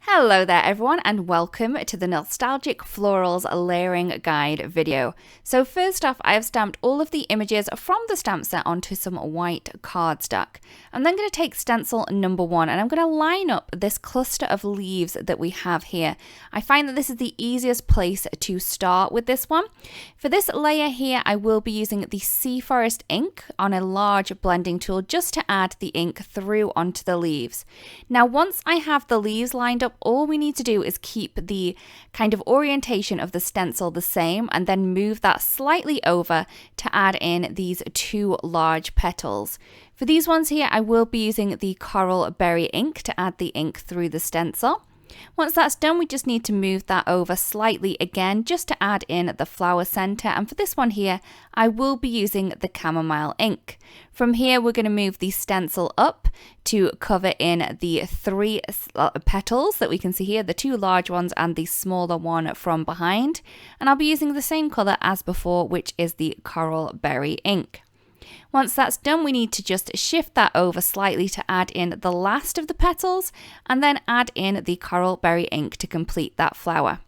Hello there everyone and welcome to the Nostalgic Florals Layering Guide video. So first off, I have stamped all of the images from the stamp set onto some white cardstock. I'm then going to take stencil number 1 and I'm going to line up this cluster of leaves that we have here. I find that this is the easiest place to start with this one. For this layer here, I will be using the Sea Forest ink on a large blending tool just to add the ink through onto the leaves. Now once I have the leaves lined up, all we need to do is keep the kind of orientation of the stencil the same and then move that slightly over to add in these two large petals. For these ones here, I will be using the Coral Berry ink to add the ink through the stencil. Once that's done, we just need to move that over slightly again just to add in the flower center. And for this one here, I will be using the chamomile ink. From here, we're going to move the stencil up to cover in the three petals that we can see here, the two large ones and the smaller one from behind. And I'll be using the same color as before, which is the Coral Berry ink. Once that's done, we need to just shift that over slightly to add in the last of the petals and then add in the Coral Berry ink to complete that flower.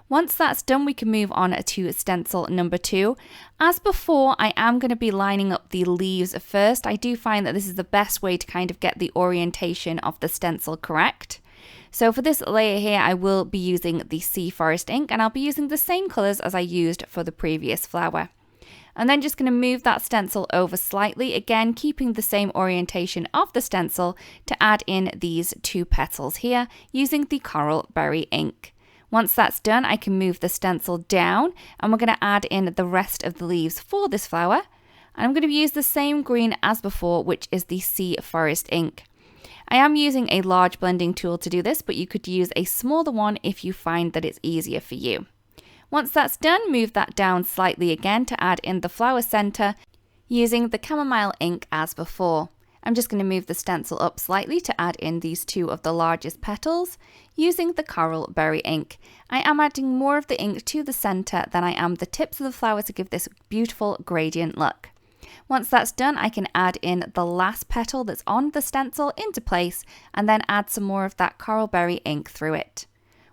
Once that's done, we can move on to stencil number 2. As before, I am going to be lining up the leaves first. I do find that this is the best way to kind of get the orientation of the stencil correct. So for this layer here, I will be using the Sea Forest ink and I'll be using the same colors as I used for the previous flower. And then just going to move that stencil over slightly, again keeping the same orientation of the stencil to add in these two petals here using the Coral Berry ink. Once that's done, I can move the stencil down and we're going to add in the rest of the leaves for this flower. And I'm going to use the same green as before, which is the Sea Forest ink. I am using a large blending tool to do this, but you could use a smaller one if you find that it's easier for you. Once that's done, move that down slightly again to add in the flower center using the chamomile ink as before. I'm just going to move the stencil up slightly to add in these two of the largest petals using the Coral Berry ink. I am adding more of the ink to the center than I am the tips of the flower to give this beautiful gradient look. Once that's done, I can add in the last petal that's on the stencil into place and then add some more of that Coral Berry ink through it.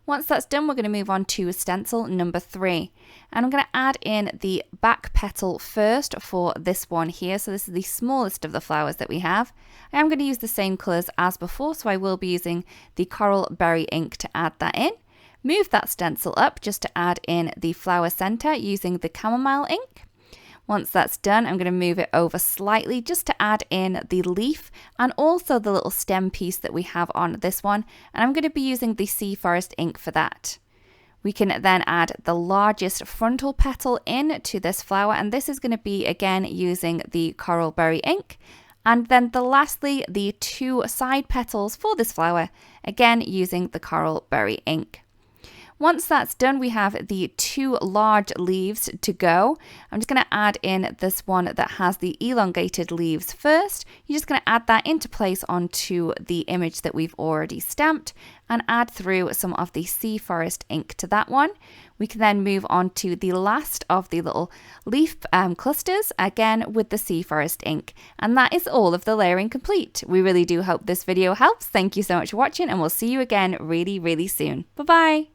Once that's done, we're going to move on to stencil number 3. And I'm going to add in the back petal first for this one here. So this is the smallest of the flowers that we have. I am going to use the same colors as before, so I will be using the Coral Berry ink to add that in. Move that stencil up just to add in the flower center using the chamomile ink. Once that's done, I'm going to move it over slightly just to add in the leaf and also the little stem piece that we have on this one. And I'm going to be using the Sea Forest ink for that. We can then add the largest frontal petal in to this flower. And this is going to be again using the Coral Berry ink. And then lastly, the two side petals for this flower, again using the Coral Berry ink. Once that's done, we have the two large leaves to go. I'm just going to add in this one that has the elongated leaves first. You're just going to add that into place onto the image that we've already stamped and add through some of the Sea Forest ink to that one. We can then move on to the last of the little leaf clusters, again with the Sea Forest ink. And that is all of the layering complete. We really do hope this video helps. Thank you so much for watching and we'll see you again really, really soon. Bye-bye.